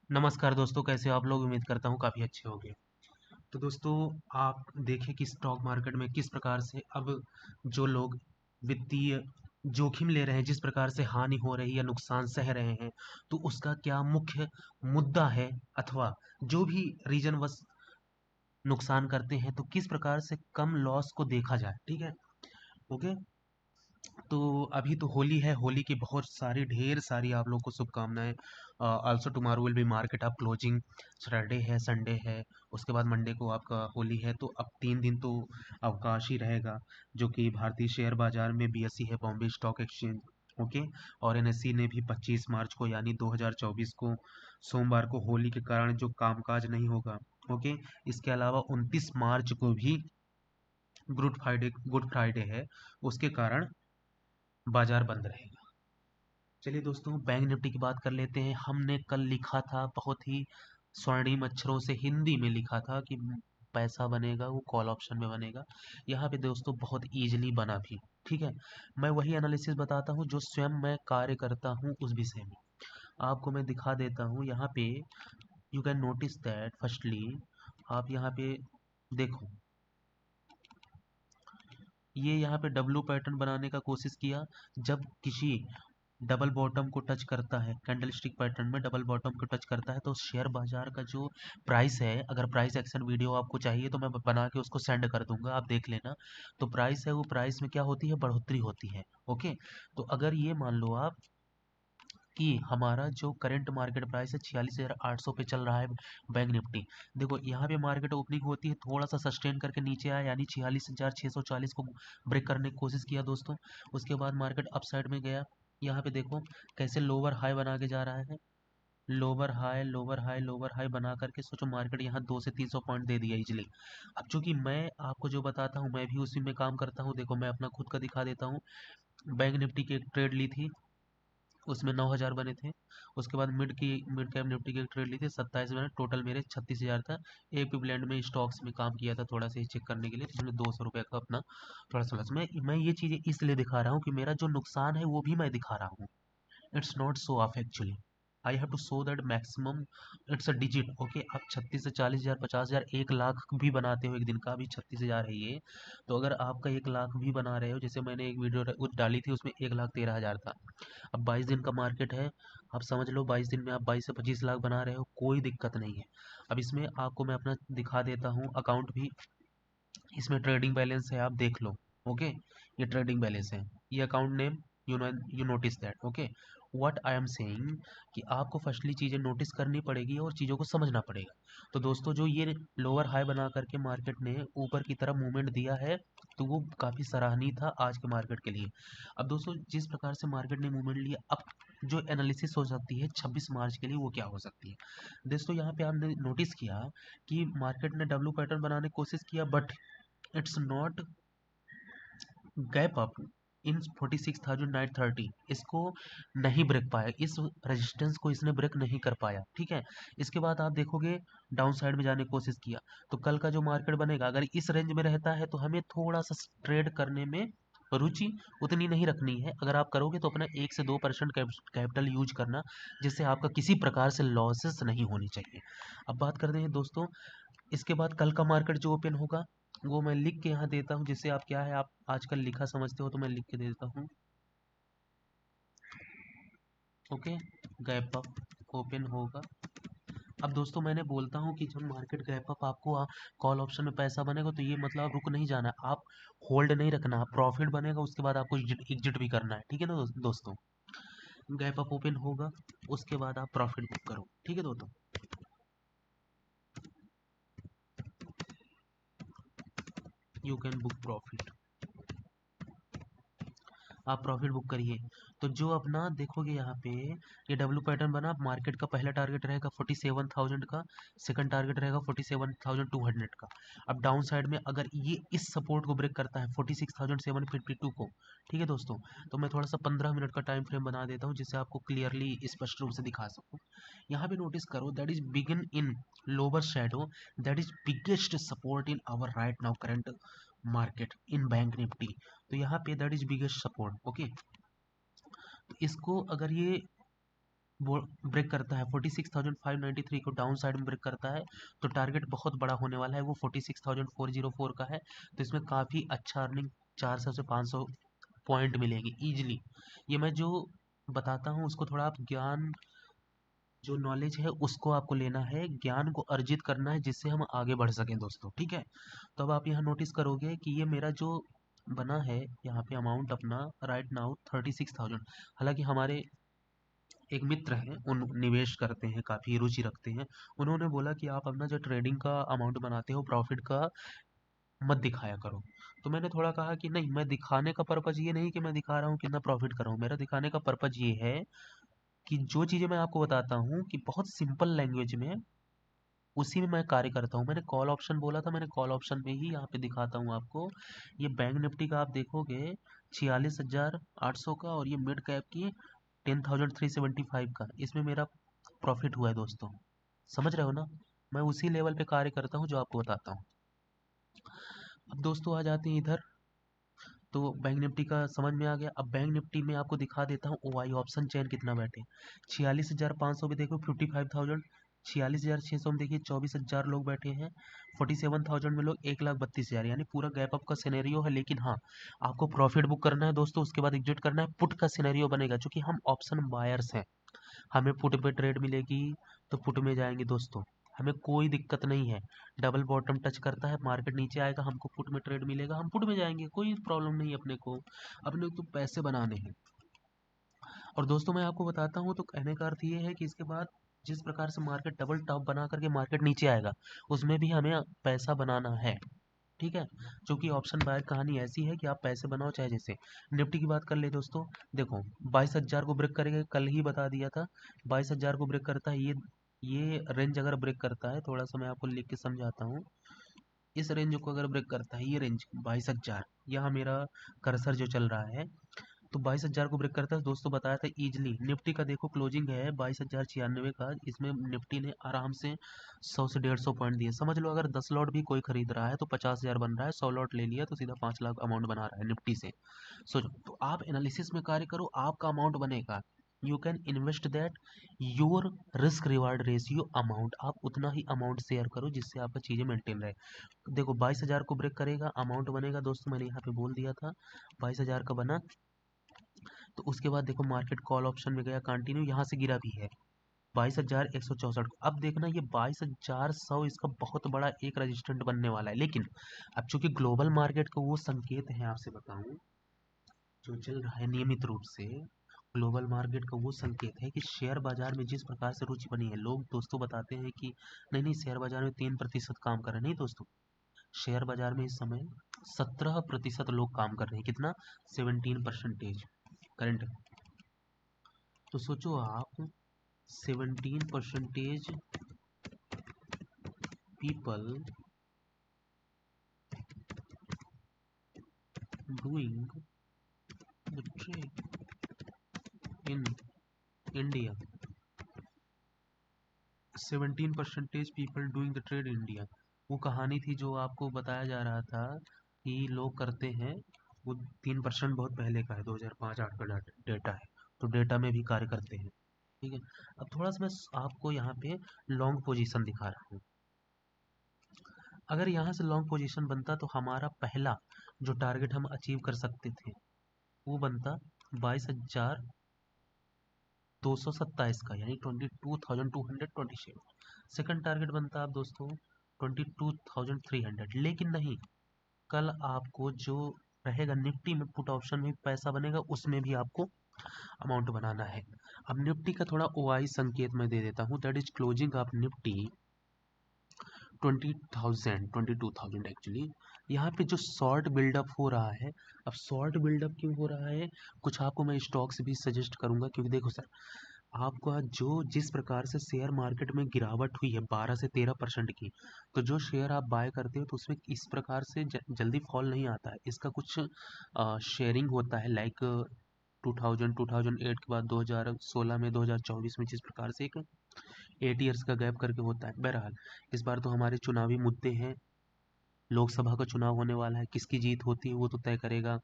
नमस्कार दोस्तों, कैसे हो आप लोग? उम्मीद करता हूँ काफ़ी अच्छे होंगे। तो दोस्तों, आप देखें कि स्टॉक मार्केट में किस प्रकार से अब जो लोग वित्तीय जोखिम ले रहे हैं, जिस प्रकार से हानि हो रही है, नुकसान सह रहे हैं, तो उसका क्या मुख्य मुद्दा है, अथवा जो भी रीजन वश नुकसान करते हैं, तो किस प्रकार से कम लॉस को देखा जाए। ठीक है, ओके। तो अभी तो होली है, होली की बहुत सारी ढेर सारी आप लोग को शुभकामनाएं। Also tomorrow will be market आप क्लोजिंग। सैटरडे है, संडे है, उसके बाद मंडे को आपका होली है, तो अब 3 दिन तो अवकाश ही रहेगा, जो कि भारतीय शेयर बाजार में बीएसई है, बॉम्बे स्टॉक एक्सचेंज, ओके। और एनएससी ने भी 25 मार्च को यानी 2024 को सोमवार को होली के कारण जो कामकाज नहीं होगा, ओके। इसके अलावा 29 मार्च को भी गुड फ्राइडे है, उसके कारण बाजार बंद रहेगा। चलिए दोस्तों, बैंक निफ्टी की बात कर लेते हैं। हमने कल लिखा था, बहुत ही स्वर्णिम अक्षरों से हिंदी में लिखा था कि पैसा बनेगा वो कॉल ऑप्शन में बनेगा। यहाँ पे दोस्तों बहुत इजीली बना भी। ठीक है, मैं वही एनालिसिस बताता हूँ जो स्वयं मैं कार्य करता हूँ उस विषय में। आपको मैं दिखा देता हूँ यहाँ पे। You can notice that firstly, आप यहाँ पे देखो, ये यहाँ पे डब्लू पैटर्न बनाने का कोशिश किया। जब किसी डबल बॉटम को टच करता है, कैंडल स्टिक पैटर्न में डबल बॉटम को टच करता है, तो शेयर बाजार का जो प्राइस है, अगर प्राइस एक्शन वीडियो आपको चाहिए तो मैं बना के उसको सेंड कर दूंगा, आप देख लेना। तो प्राइस है, वो प्राइस में क्या होती है, बढ़ोतरी होती है, ओके। तो अगर ये मान लो आप कि हमारा जो करंट मार्केट प्राइस है 46,800 पे चल रहा है बैंक निफ्टी। देखो यहाँ पे मार्केट ओपनिंग होती है, थोड़ा सा सस्टेन करके नीचे आया, यानी 46,640 को ब्रेक करने की कोशिश किया दोस्तों। उसके बाद मार्केट अपसाइड में गया। यहाँ पे देखो कैसे लोअर हाई बना के जा रहा है, lower high lower high lower high बना करके सोचो मार्केट यहाँ 200 से 300 पॉइंट दे दिया इजिली। अब चूंकि मैं आपको जो बताता हूँ, मैं भी उसी में काम करता हूँ। देखो मैं अपना खुद का दिखा देता हूँ। बैंक निफ्टी की एक ट्रेड ली थी, उसमें 9,000 बने थे। उसके बाद मिड कैप निफ्टी की एक ट्रेड ली थी, 27 बने, टोटल मेरे 36,000 था। एक ब्लेंड में स्टॉक्स में काम किया था थोड़ा सा चेक करने के लिए, जिसमें 200 रुपये का अपना थोड़ा सा लॉस। मैं ये चीज़ें इसलिए दिखा रहा हूँ कि मेरा जो नुकसान है वो भी मैं दिखा रहा हूँ। It's not so of actually. I have to show that maximum it's a digit, okay. आप 36 से 40,000, 50,000, 1 लाख भी बनाते हो एक दिन का, अभी 36,000 है ये। तो अगर आपका 1 लाख भी बना रहे हो, जैसे मैंने एक वीडियो डाली थी उसमें 1,13,000 था। अब 22 दिन का मार्केट है, आप समझ लो 22 दिन में आप 22 से 25 लाख बना रहे हो, कोई दिक्कत नहीं है। अब इसमें आपको मैं अपना दिखा देता हूँ अकाउंट भी। इसमें ट्रेडिंग बैलेंस है, आप देख लो, ओके। ये ट्रेडिंग बैलेंस है, ये account name, you notice that, okay. What I am saying कि आपको फर्स्टली चीज़ें नोटिस करनी पड़ेगी और चीज़ों को समझना पड़ेगा। तो दोस्तों, जो ये लोअर हाई बना करके मार्केट ने ऊपर की तरफ मूवमेंट दिया है, तो वो काफ़ी सराहनीय था आज के मार्केट के लिए। अब दोस्तों, जिस प्रकार से मार्केट ने मूवमेंट लिया, अब जो एनालिसिस हो सकती है 26 मार्च के लिए, वो क्या हो सकती है। दोस्तों यहाँ पे आपने नोटिस किया कि मार्केट ने डब्लू पैटर्न बनाने की कोशिश किया, but it's not gap up in 46,930, इसको नहीं ब्रेक पाया, इस रेजिस्टेंस को इसने ब्रेक नहीं कर पाया। ठीक है, इसके बाद आप देखोगे डाउन साइड में जाने की कोशिश किया। तो कल का जो मार्केट बनेगा, अगर इस रेंज में रहता है तो हमें थोड़ा सा ट्रेड करने में रुचि उतनी नहीं रखनी है। अगर आप करोगे तो अपना 1 से 2% कैपिटल यूज करना, जिससे आपका किसी प्रकार से लॉसेस नहीं होनी चाहिए। अब बात करते हैं दोस्तों, इसके बाद कल का मार्केट जो ओपन होगा, वो मैं लिख के यहाँ देता हूँ, जिससे आप क्या है, आप आजकल लिखा समझते हो तो मैं लिख के दे देता हूँ, ओके। गैप अप ओपन होगा। अब दोस्तों मैंने बोलता हूँ कि जब मार्केट गैप अप आपको कॉल ऑप्शन में पैसा बनेगा, तो ये मतलब आप रुक नहीं जाना, आप होल्ड नहीं रखना, प्रॉफिट बनेगा उसके बाद आपको एग्जिट भी करना है। ठीक है ना दोस्तों, गैप अप ओपन होगा, उसके बाद आप प्रॉफिट बुक करो। ठीक है दोस्तों, यू कैन बुक प्रॉफिट, आप प्रॉफिट बुक करिए। तो जो अपना देखोगे यहाँ पे, ये डब्ल्यू पैटर्न बना, मार्केट का पहला टारगेट रहेगा 47,000 का, सेकंड टारगेट रहेगा 47,200 का। अब डाउन साइड में अगर ये इस सपोर्ट को ब्रेक करता है 46,752 को, ठीक है दोस्तों, तो मैं थोड़ा सा 15 मिनट का टाइम फ्रेम बना देता हूँ, जिससे आपको क्लियरली स्पष्ट रूप से दिखा सकूँ। यहाँ पे नोटिस करो, that is begin in lower shadow, that is biggest support in our right now current market in bank Nifty. तो यहाँ पे that is biggest support, okay. तो इसको अगर ये वो ब्रेक करता है 46,593 को डाउन साइड में ब्रेक करता है, तो टारगेट बहुत बड़ा होने वाला है, वो 46,404 का है। तो इसमें काफ़ी अच्छा अर्निंग 400 से 500 पॉइंट मिलेगी ईजिली। ये मैं जो बताता हूँ उसको थोड़ा आप ज्ञान, जो नॉलेज है उसको आपको लेना है, ज्ञान को अर्जित करना है, जिससे हम आगे बढ़ सकें दोस्तों, ठीक है। तो अब आप यहाँ नोटिस करोगे कि ये मेरा जो बना है यहाँ पे अमाउंट अपना राइट नाउ 36,000। हालांकि हमारे एक मित्र हैं, उन निवेश करते हैं, काफ़ी रुचि रखते हैं। उन्होंने बोला कि आप अपना जो ट्रेडिंग का अमाउंट बनाते हो प्रॉफिट का मत दिखाया करो। तो मैंने थोड़ा कहा कि नहीं, मैं दिखाने का पर्पज़ ये नहीं कि मैं दिखा रहा हूँ कितना प्रॉफिट कर रहा हूँ, मेरा दिखाने का पर्पज़ ये है कि जो चीज़ें मैं आपको बताता हूँ कि बहुत सिंपल लैंग्वेज में उसी में मैं कार्य करता हूँ। मैंने कॉल ऑप्शन बोला था, मैंने कॉल ऑप्शन में ही यहाँ पे दिखाता हूँ आपको। ये बैंक निफ्टी का आप देखोगे 46,800 का, और ये मिड कैप की 10,375 का, इसमें मेरा प्रॉफिट हुआ है दोस्तों। समझ रहे हो ना? मैं उसी लेवल पे कार्य करता हूँ जो आपको बताता हूँ। अब दोस्तों आ जाते हैं इधर। तो बैंक निफ्टी का समझ में आ गया। अब बैंक निफ्टी में आपको दिखा देता हूँ ओआई ऑप्शन चेन कितना बैठे। 46,500 में देखो 55,000। 46,600 में देखिए 24,000 लोग बैठे हैं। 47,000 में लोग 1,32,000, यानी पूरा गैप अप का सिनेरियो है। लेकिन हाँ, आपको प्रॉफिट बुक करना है दोस्तों, उसके बाद एग्जिट करना है। पुट का सिनेरियो बनेगा, क्योंकि हम ऑप्शन बायर्स हैं, हमें पुट पे ट्रेड मिलेगी तो पुट में जाएंगे दोस्तों। हमें कोई दिक्कत नहीं है, डबल बॉटम टच करता है, मार्केट नीचे आएगा, हमको पुट में ट्रेड मिलेगा, हम पुट में जाएंगे, कोई प्रॉब्लम नहीं है अपने को। अपने को तो पैसे बनाने हैं। और दोस्तों मैं आपको बताता हूँ, तो कहने का अर्थ ये है कि इसके बाद जिस प्रकार से मार्केट डबल टॉप बना करके मार्केट नीचे आएगा, उसमें भी हमें पैसा बनाना है, ठीक है। क्योंकि ऑप्शन बाय कहानी ऐसी है कि आप पैसे बनाओ चाहे जैसे। निफ्टी की बात कर ले दोस्तों, देखो 22,000 को ब्रेक करेगा, कल ही बता दिया था। 22,000 को ब्रेक करता है, ये रेंज अगर ब्रेक करता है, थोड़ा सा मैं आपको लिख के समझाता हूँ। इस रेंज को अगर ब्रेक करता है, ये रेंज 22,000, यहाँ मेरा कर्सर जो चल रहा है, तो 22,000 को ब्रेक करता है दोस्तों, बताया था इजीली। निफ्टी का देखो क्लोजिंग है 22,096 का, इसमें निफ्टी ने आराम से 100 से 150 पॉइंट दिए। समझ लो अगर 10 लॉट भी कोई खरीद रहा है तो 50,000 बन रहा है, 100 लॉट ले लिया तो सीधा 5 लाख अमाउंट बना रहा है निफ्टी से। सोचो, तो आप एनालिसिस में कार्य करो, आपका अमाउंट बनेगा। You can invest that your risk reward ratio amount, आप उतना ही अमाउंट शेयर करो जिससे आपका चीज़ें मेंटेन रहे। देखो 22,000 को ब्रेक करेगा, अमाउंट बनेगा दोस्तों, मैंने यहाँ पे बोल दिया था 22,000 का बना। तो उसके बाद देखो मार्केट कॉल ऑप्शन में गया कंटिन्यू, यहाँ से गिरा भी है 22,164। अब देखना ये 22,100 इसका बहुत बड़ा एक रजिस्टेंट बनने वाला है। लेकिन अब चूंकि ग्लोबल मार्केट का वो संकेत है, आपसे बताऊं जो चल रहा है नियमित रूप से, ग्लोबल मार्केट का वो संकेत है कि शेयर बाजार में जिस प्रकार से रुचि बनी है, लोग दोस्तों बताते हैं कि नहीं नहीं शेयर बाजार में 3% काम कर रहे हैं। नहीं दोस्तों, शेयर बाजार में इस समय 17% लोग काम कर रहे हैं। कितना? 17% करंट। तो सोचो आप, 17% people doing the trade in India। 17% people doing the trade in India, वो कहानी थी जो आपको बताया जा रहा था कि लोग करते हैं। वो 3% बहुत पहले का है, 2005-8 का डेटा है। तो डेटा में भी कार्य करते हैं, ठीक है। अब थोड़ा सा मैं आपको यहाँ पे लॉन्ग पोजीशन दिखा रहा हूँ। अगर यहाँ से लॉन्ग पोजीशन बनता तो हमारा पहला जो टारगेट हम अचीव कर सकते थे वो बनता 22,227 का, यानी 22,227। सेकंड टारगेट बनता आप दोस्तों 22,300। लेकिन नहीं, कल आपको जो रहेगा निफ्टी में पुट ऑप्शन में पैसा बनेगा, उसमें भी आपको अमाउंट बनाना है। अब निफ्टी का थोड़ा ओआई संकेत मैं दे देता हूँ, that is closing of Nifty 20,000, 22,000 actually. यहाँ पे जो शॉर्ट बिल्डअप हो रहा है, अब शॉर्ट बिल्डअप क्यों हो रहा है, कुछ आपको मैं स्टॉक्स भी सजेस्ट करूंगा। क्योंकि देखो सर, आपका जो जिस प्रकार से शेयर मार्केट में गिरावट हुई है 12 से 13% की, तो जो शेयर आप बाय करते हो तो उसमें इस प्रकार से जल्दी फॉल नहीं आता है। इसका कुछ शेयरिंग होता है, लाइक 2008 के बाद 2016 में, 2024 में जिस प्रकार से एक 8 ईयर्स का गैप करके होता है। बहरहाल इस बार तो हमारे चुनावी मुद्दे हैं, लोकसभा का चुनाव होने वाला है, किसकी जीत होती है वो तो तय करेगा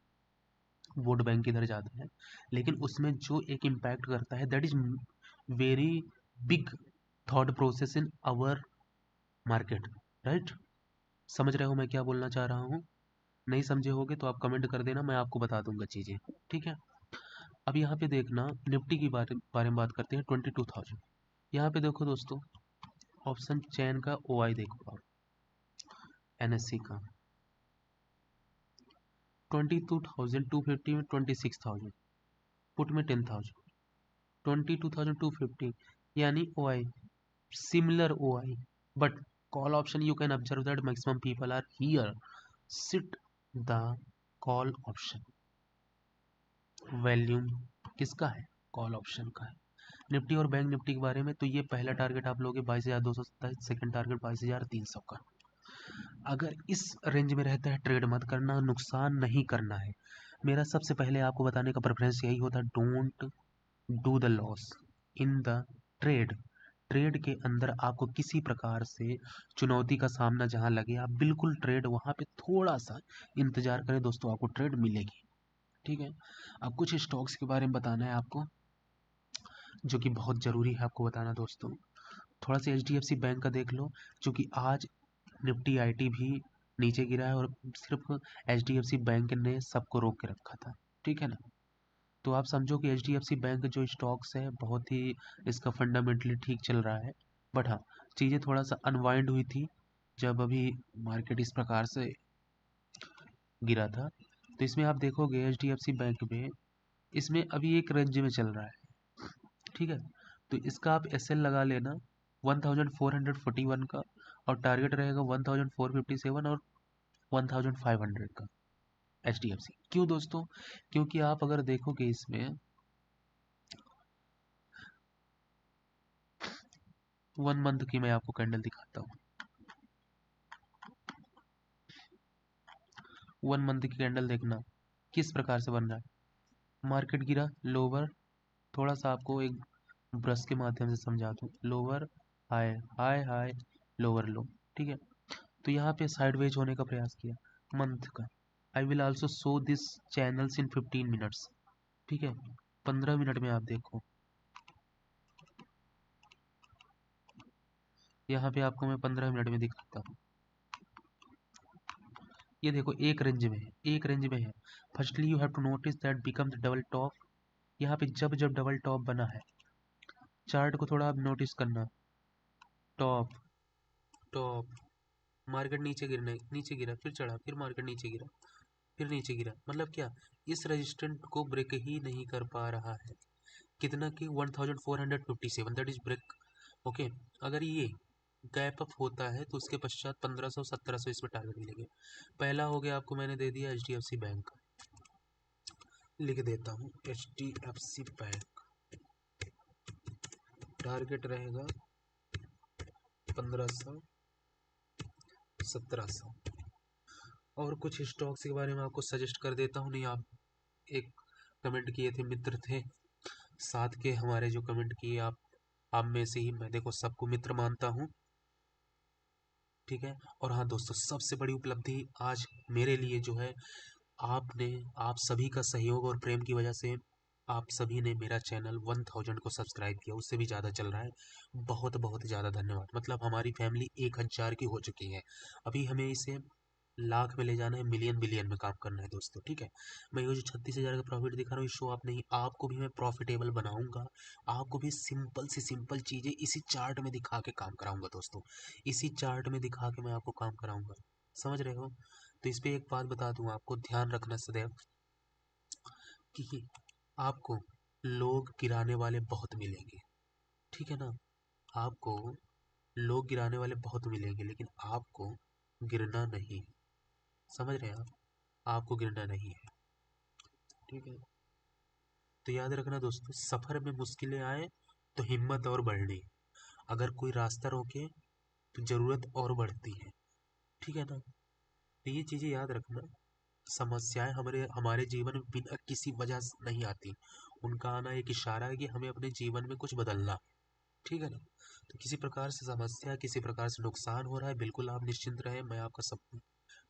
वोट बैंक किधर जाता है। लेकिन उसमें जो एक इम्पैक्ट करता है that is very big thought process in our market, right? समझ रहे हो मैं क्या बोलना चाह रहा हूँ? नहीं समझे होगे तो आप कमेंट कर देना, मैं आपको बता दूंगा चीज़ें, ठीक है? अब यहाँ पे देखना, निफ्टी की बारे में बात करते हैं, 22,000। यहाँ पे देखो दोस्तों, ऑप्शन चैन का ओआई देखो आप, एनएससी का 22,250 में 26,000, पुट में 10,000, 22,250 यानी OI, similar OI, but call option you can observe that maximum people are here sit the call option, volume किसका है? कॉल ऑप्शन का है। निफ्टी और बैंक निफ्टी के बारे में तो ये पहला टारगेट आप लोगे 22,227, सेकंड टारगेट 22,300 का। अगर इस रेंज में रहता है ट्रेड मत करना, नुकसान नहीं करना है। मेरा सबसे पहले आपको बताने का प्रेफरेंस यही होता है, don't do the loss in the trade. Trade के अंदर आपको किसी प्रकार से चुनौती का सामना जहां लगे, आप बिल्कुल ट्रेड वहां पे थोड़ा सा इंतजार करें दोस्तों, आपको ट्रेड मिलेगी, ठीक है? अब कुछ स्टॉक्स के बारे में बताना है आपको, जो कि बहुत ज़रूरी है आपको बताना दोस्तों। थोड़ा सा HDFC बैंक का देख लो, क्योंकि आज निफ्टी आईटी भी नीचे गिरा है और सिर्फ HDFC बैंक ने सबको रोक के रखा था, ठीक है ना? तो आप समझो कि HDFC बैंक जो स्टॉक्स है बहुत ही इसका फंडामेंटली ठीक चल रहा है। बट हाँ, चीज़ें थोड़ा सा अनवाइंड हुई थी जब अभी मार्केट इस प्रकार से गिरा था। तो इसमें आप देखोगे HDFC बैंक में, इसमें अभी एक रेंज में चल रहा है, ठीक है? तो इसका आप SL लगा लेना 1441 का, और टारगेट रहेगा 1457 और 1500 का। HDFC क्यों दोस्तों? क्योंकि आप अगर देखोगे इसमें 1 मंथ की मैं आपको कैंडल दिखाता हूँ। 1 मंथ की कैंडल देखना किस प्रकार से बन रहा है। मार्केट गिरा, लोअर, थोड़ा सा आपको एक ब्रश के माध्यम से समझा दूँ, lower high, high high, lower लो, ठीक है? तो यहाँ पे साइडवेज होने का प्रयास किया मंथ का। I will also show this channels in 15 minutes, ठीक है? 15 मिनट में आप देखो, यहाँ पे आपको मैं 15 मिनट में दिखाता हूँ। ये देखो एक रेंज में है, एक रेंज में है। Firstly you have to notice that become the double top. यहाँ पे जब जब डबल टॉप बना है, चार्ट को थोड़ा आप नोटिस करना, टॉप, टॉप, मार्केट नीचे गिरने, नीचे गिरा, फिर चढ़ा, फिर मार्केट नीचे गिरा, फिर नीचे गिरा, मतलब क्या, इस रेजिस्टेंट को ब्रेक ही नहीं कर पा रहा है। कितना की 1457, दैट इज ब्रेक, ओके? अगर ये गैप अप होता है तो उसके पश्चात 1500 1700 इसमें टारगेट मिलेंगे। पहला हो गया, आपको मैंने दे दिया HDFC बैंक, लिख देता हूँ HDFC बैंक, टारगेट रहेगा 1500 1700। और कुछ स्टॉक्स के बारे में आपको सजेस्ट कर देता हूँ। नहीं, आप एक कमेंट किए थे, मित्र थे साथ के हमारे जो कमेंट किए, आप में से ही, मैं देखो सबको मित्र मानता हूँ, ठीक है? और हाँ दोस्तों, सबसे बड़ी उपलब्धि आज मेरे लिए जो है, आपने, आप सभी का सहयोग और प्रेम की वजह से आप सभी ने मेरा चैनल 1000 को सब्सक्राइब किया, उससे भी ज़्यादा चल रहा है। बहुत बहुत ज़्यादा धन्यवाद। मतलब हमारी फैमिली 1000 की हो चुकी है। अभी हमें इसे लाख में ले जाना है, मिलियन बिलियन में काम करना है दोस्तों, ठीक है? मैं ये जो 36,000 का प्रॉफिट दिखा रहा हूँ, शो आप नहीं, आपको भी मैं प्रॉफिटेबल बनाऊंगा। आपको भी सिंपल से सिंपल चीज़ें इसी चार्ट में दिखा के काम कराऊंगा दोस्तों, इसी चार्ट में दिखा के मैं आपको काम कराऊंगा, समझ रहे हो? तो इस पे एक बात बता दूं, आपको ध्यान रखना सदैव कि आपको लोग गिराने वाले बहुत मिलेंगे, ठीक है ना? आपको लोग गिराने वाले बहुत मिलेंगे, लेकिन आपको गिरना नहीं है, समझ रहे हैं आप? आपको गिरना नहीं है, ठीक है? तो याद रखना दोस्तों, सफर में मुश्किलें आए तो हिम्मत और बढ़नी, अगर कोई रास्ता रोके तो जरूरत और बढ़ती है, ठीक है ना? तो ये चीजें याद रखना। समस्याएं हमारे हमारे जीवन में बिना किसी वजह से नहीं आती, उनका आना एक इशारा है कि हमें अपने जीवन में कुछ बदलना, ठीक है ना? तो किसी प्रकार से समस्या, किसी प्रकार से नुकसान हो रहा है, बिल्कुल आप निश्चिंत रहें, मैं आपका सब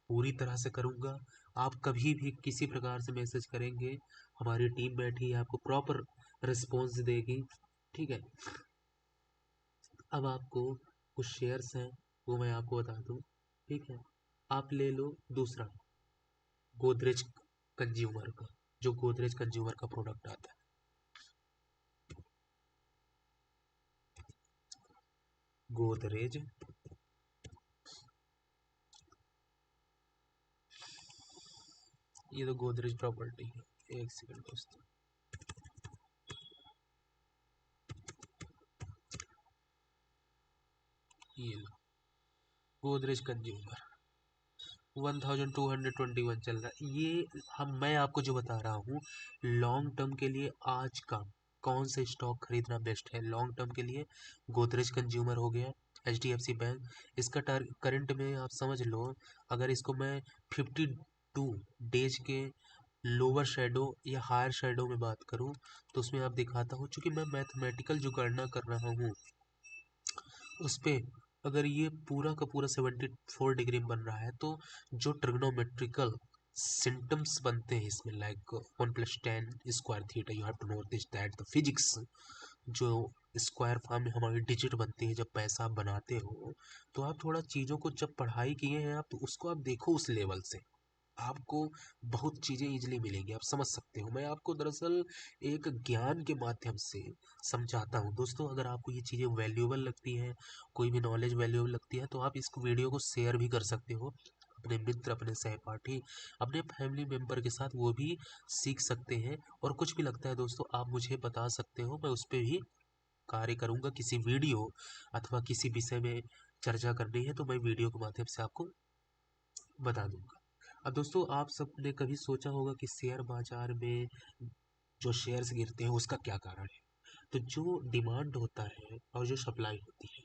पूरी तरह से करूंगा। आप कभी भी किसी प्रकार से मैसेज करेंगे, हमारी टीम बैठी है, आपको प्रॉपर रिस्पॉन्स देगी, ठीक है। अब आपको कुछ शेयर्स हैं वो मैं आपको बता दूं। ठीक है, आप ले लो दूसरा गोदरेज कंज्यूमर का, जो गोदरेज कंज्यूमर का प्रोडक्ट आता है। गोदरेज, ये तो गोदरेज प्रॉपर्टी है। एक सेकंड दोस्तों, ये लो गोदरेज कंज्यूमर 1221 चल रहा है ये। हम मैं आपको जो बता रहा हूँ लॉन्ग टर्म के लिए आज का कौन सा स्टॉक खरीदना बेस्ट है लॉन्ग टर्म के लिए, गोदरेज कंज्यूमर हो गया, H D F C bank. इसका करंट में आप समझ लो, अगर इसको मैं 52 डेज के लोअर शेडो या हायर शेडो में बात करूं तो उसमें आप दिखाता हूँ, चूंकि मैं मैथमेटिकल जो गणना कर रहा हूँ उस पे, अगर ये पूरा का पूरा 74 डिग्री में बन रहा है तो जो ट्रिग्नोमेट्रिकल सिम्टम्स बनते हैं इसमें, like 1 + 10 square theta, you have to know this that the physics, जो स्क्वायर फॉर्म में हमारी डिजिट बनती है जब पैसा आप बनाते हो, तो आप थोड़ा चीज़ों को जब पढ़ाई किए हैं आप तो उसको आप देखो उस लेवल से, आपको बहुत चीज़ें इजीली मिलेंगी, आप समझ सकते हो। मैं आपको दरअसल एक ज्ञान के माध्यम से समझाता हूँ दोस्तों। अगर आपको ये चीज़ें वैल्यूएबल लगती हैं, कोई भी नॉलेज वैल्यूएबल लगती है, तो आप इस वीडियो को शेयर भी कर सकते हो अपने मित्र, अपने सहपाठी, अपने फैमिली मेम्बर के साथ, वो भी सीख सकते हैं। और कुछ भी लगता है दोस्तों आप मुझे बता सकते हो, मैं उस पर भी कार्य करूँगा। किसी वीडियो अथवा किसी विषय में चर्चा करनी है तो मैं वीडियो के माध्यम से आपको बता दूंगा। अब दोस्तों आप सबने कभी सोचा होगा कि शेयर बाजार में जो शेयर्स गिरते हैं उसका क्या कारण है। तो जो डिमांड होता है और जो सप्लाई होती है,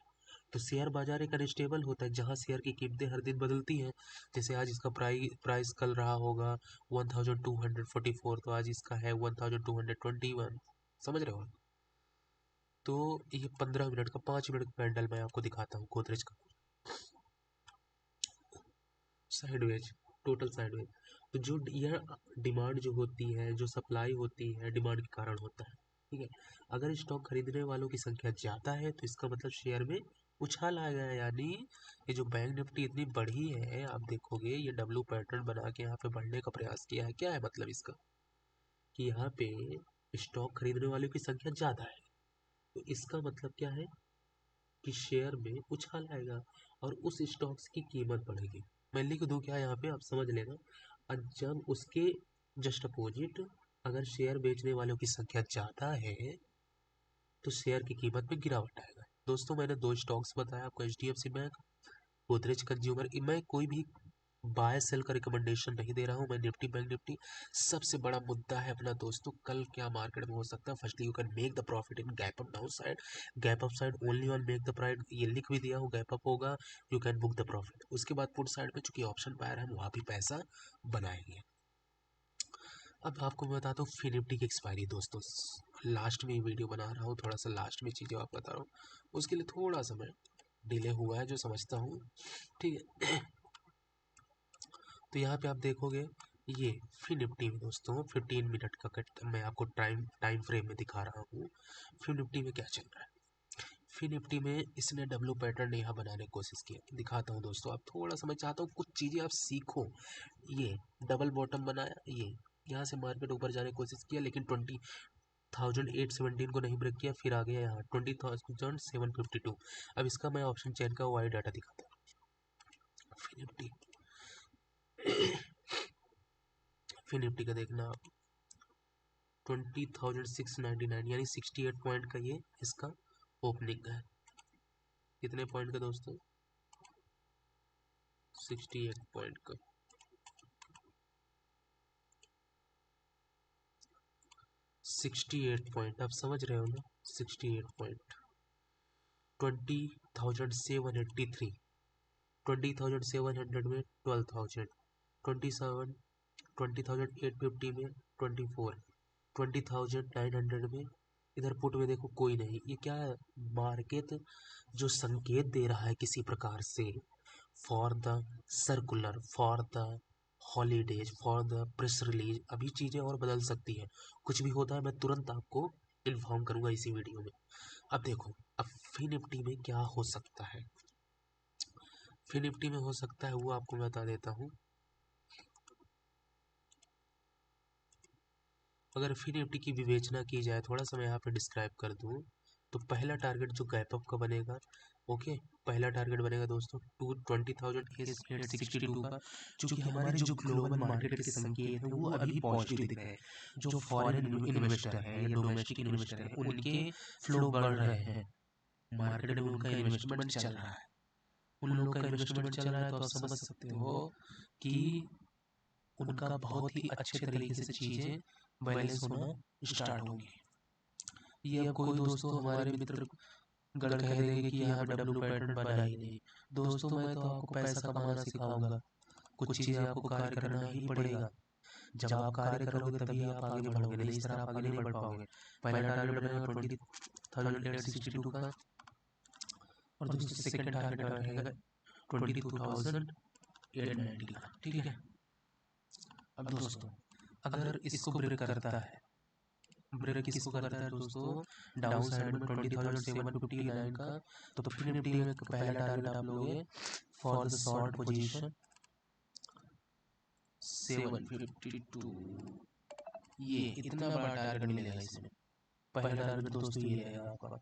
तो शेयर बाजार एक अनस्टेबल होता है जहां शेयर की कीमतें हर दिन बदलती हैं। जैसे आज इसका प्राइस कल रहा होगा 1244, तो आज इसका है 1221। समझ रहे हो। तो ये 15 मिनट का 5 मिनट का कैंडल मैं आपको दिखाता हूँ गोदरेज का, साइडवेज, टोटल साइडवेज। तो जो यह डिमांड जो होती है, जो सप्लाई होती है, डिमांड के कारण होता है। ठीक है, अगर स्टॉक खरीदने वालों की संख्या ज़्यादा है तो इसका मतलब शेयर में उछाल आएगा, यानी ये जो बैंक निफ्टी इतनी बढ़ी है, आप देखोगे ये डब्लू पैटर्न बना के यहाँ पे बढ़ने का प्रयास किया है। क्या है मतलब इसका, कि यहाँ पे स्टॉक खरीदने वालों की संख्या ज़्यादा है, तो इसका मतलब क्या है कि शेयर में उछाल आएगा और उस स्टॉक्स की कीमत बढ़ेगी। मैं लिख दूं क्या यहाँ पे, आप समझ लेना। और जब उसके जस्ट अपोजिट, अगर शेयर बेचने वालों की संख्या ज़्यादा है तो शेयर की कीमत में गिरावट आएगा। दोस्तों मैंने दो स्टॉक्स बताया आपको, H D F C bank, Godrej consumer. मैं कोई भी बाय सेल का रिकमेंडेशन नहीं दे रहा हूँ, मैं निफ्टी बैंक निफ्टी। सबसे बड़ा मुद्दा है अपना दोस्तों, कल क्या मार्केट में हो सकता है। Firstly you can make the profit in gap up down side, gap up side only on make the price, ये लिख भी दिया हो गैप अप होगा, you can book the profit. उसके बाद पुट साइड में चूंकि ऑप्शन बायर है वहाँ भी पैसा बनाएंगे। अब आपको मैं बताता हूँ फिर निफ्टी की एक्सपायरी दोस्तों, लास्ट में वीडियो बना रहा हूँ, थोड़ा सा लास्ट में चीज़ें आप बता रहा हूँ, उसके लिए थोड़ा सा मैं डिले हुआ है जो समझता हूँ। ठीक है, तो यहाँ पे आप देखोगे ये फिर निफ्टी में दोस्तों 15 मिनट का कट मैं आपको टाइम फ्रेम में दिखा रहा हूँ। फिर निफ्टी में क्या चल रहा है, फिर निफ्टी में इसने डब्लू पैटर्न यहाँ बनाने की कोशिश की है। दिखाता हूँ दोस्तों, आप थोड़ा सा मैं चाहता हूँ कुछ चीज़ें आप सीखो। ये डबल बॉटम बनाया, ये यहाँ से मार्केट ऊपर जाने की कोशिश किया लेकिन 20,817 को नहीं ब्रेक किया, फिर आ गया यहाँ 20,752। अब इसका मैं ऑप्शन चेन का वाई डाटा दिखाता हूँ। फिर निफ्टी फिर निफ्टी का देखना आप, 20,699 यानी 68 पॉइंट का ये इसका ओपनिंग है। कितने पॉइंट का दोस्तों, 68 पॉइंट का। 68 पॉइंट, आप समझ रहे हो ना, 68 पॉइंट, 20,783, 20,700 में 12,000, 20,850 में 24, 20,900 में, इधर पुट में देखो कोई नहीं। ये क्या है, मार्केट जो संकेत दे रहा है किसी प्रकार से, for the circular, for the holidays, for the press release. अभी चीज़ें और बदल सकती हैं, कुछ भी होता है मैं तुरंत आपको इन्फॉर्म करूंगा इसी वीडियो में। अब देखो, अब फिनिफ्टी में क्या हो सकता है, फिनिफ्टी में हो सकता है वो आपको मैं बता देता हूँ। अगर फिनिफ्टी की विवेचना की जाए, थोड़ा सा मैं यहाँ पे डिस्क्राइब कर दूँ, तो पहला टारगेट जो गैप अप का बनेगा, ओके, पहला टारगेट बनेगा दोस्तों 20,862 का, क्योंकि हमारे जो ग्लोबल मार्केट के संकेत हैं वो अभी पॉजिटिव दिख रहे हैं। जो फॉरेन इन्वेस्टर है या डोमेस्टिक इन्वेस्टर है उनके फ्लो बढ़ रहे हैं, मार्केट में उनका इन्वेस्टमेंट चल रहा है, उन लोगों का इन्वेस्टमेंट चल रहा है, तो आप समझ सकते हो कि उनका बहुत ही अच्छे तरीके से चीज़ें बैलेंस होना स्टार्ट होंगी। ये अब कोई दोस्तों हमारे मित्र गढ़ कह देंगे कि यहाँ पे डब्ल्यू पैटर्न बना ही नहीं। दोस्तों मैं तो आपको पैसा कमाना सिखाऊंगा, कुछ चीज़ें आपको कार्य करना ही पड़ेगा। जब आप कार्य करोगे तभी आप आगे बढ़ोगे, नहीं इस तरह आप आगे नहीं बढ़ पाओगे। पहला टारगेट बनेगा 20,862 का, और दोस्तों सेकंड टारगेट रहेगा 22,890 का, ठीक है। अब दोस्तों अगर इसको ब्रेक करता है, ब्रेक किसको करता है दोस्तों, डाउन साइड में 20,759 का, तो फिर निफ्टी में पहला टारगेट आप लोगे फॉर द शॉर्ट पोजीशन 752, ये इतना बड़ा टारगेट मिलेगा इसमें। पहला टारगेट दोस्तों ये रहेगा आपका,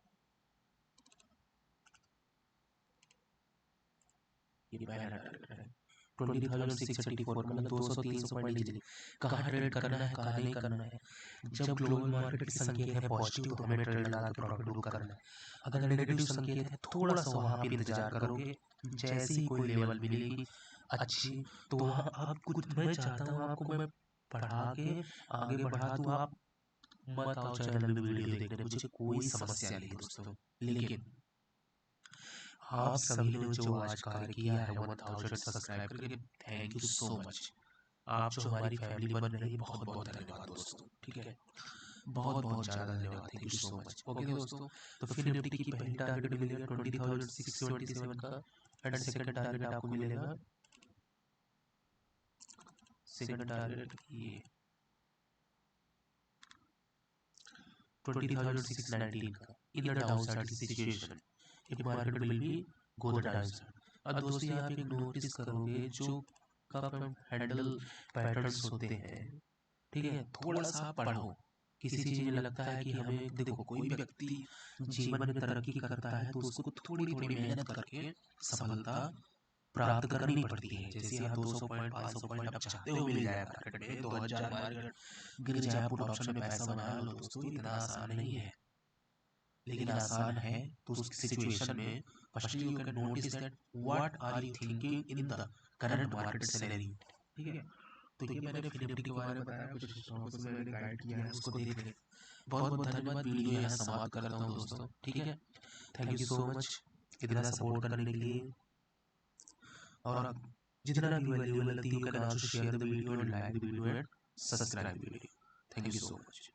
ये पहला टारगेट है 20,634, मतलब 200-300 पॉइंट इजीली। कहाँ ट्रेड करना है, कहाँ नहीं करना है, जब ग्लोबल मार्केट के संकेत है पॉजिटिव तो हमें ट्रेड लगा के प्रॉफिट बुक करना है। अगर नेगेटिव संकेत है थोड़ा सा वहाँ पे इंतजार करोगे, जैसे ही कोई लेवल मिलेगी अच्छी, तो वहाँ आप कुछ, मैं चाहता हूँ आपको मैं पढ़ा के आगे बढ़ा दूँ, आप मत आओ चैनल में वीडियो देखने, मुझे कोई समस्या नहीं दोस्तों, लेकिन आप सभी ने जो आज कार्य किया है 1000 सब्सक्राइब करके, थैंक यू सो मच। आप जो हमारी फैमिली बन रही है, बहुत बहुत धन्यवाद दोस्तों, ठीक है, बहुत बहुत ज़्यादा धन्यवाद, thank you so much. Okay दोस्तों, तो फिर निफ्टी की पहली टारगेट मिलेगा 20,627 का, एंड सेकंड टारगेट आपको मिलेगा, सेकंड टारगेट ये 20,619 का। In the down side situation if market will be go the down side. अब दोस्तों यहाँ पे एक नोटिस करोगे, जो कप एंड हैंडल पैटर्न्स होते हैं, ठीक है, थोड़ा सा आप पढ़ो। किसी चीज़ में लगता है कि हमें, देखो कोई व्यक्ति जीवन में तरक्की करता है तो उसको थोड़ी थोड़ी मेहनत करके सफलता प्राप्त करनी पड़ती है। जैसे आप 200 पॉइंट 500 पॉइंट आप चाहते हो मिल जाए मार्केट में, 2000 मार्केट गिर जाए, पुट ऑप्शन में पैसा बना लो दोस्तों, इतना आसान नहीं है, लेकिन आसान है तो उस सिचुएशन में first you can notice that what are you thinking in the current market scenario, ठीक है। तो ये मैंने निफ्टी के बारे में बताया, कुछ स्टॉक्स में मैंने गाइड किया है, उसको देख लें। बहुत बहुत धन्यवाद, वीडियो यहाँ समाप्त करता हूँ दोस्तों, ठीक है। थैंक यू सो मच इतना सपोर्ट करने के लिए, और जितना भी वैल्यूएबल लगती है you can also share the video and like the video and subscribe the video. Thank you so much.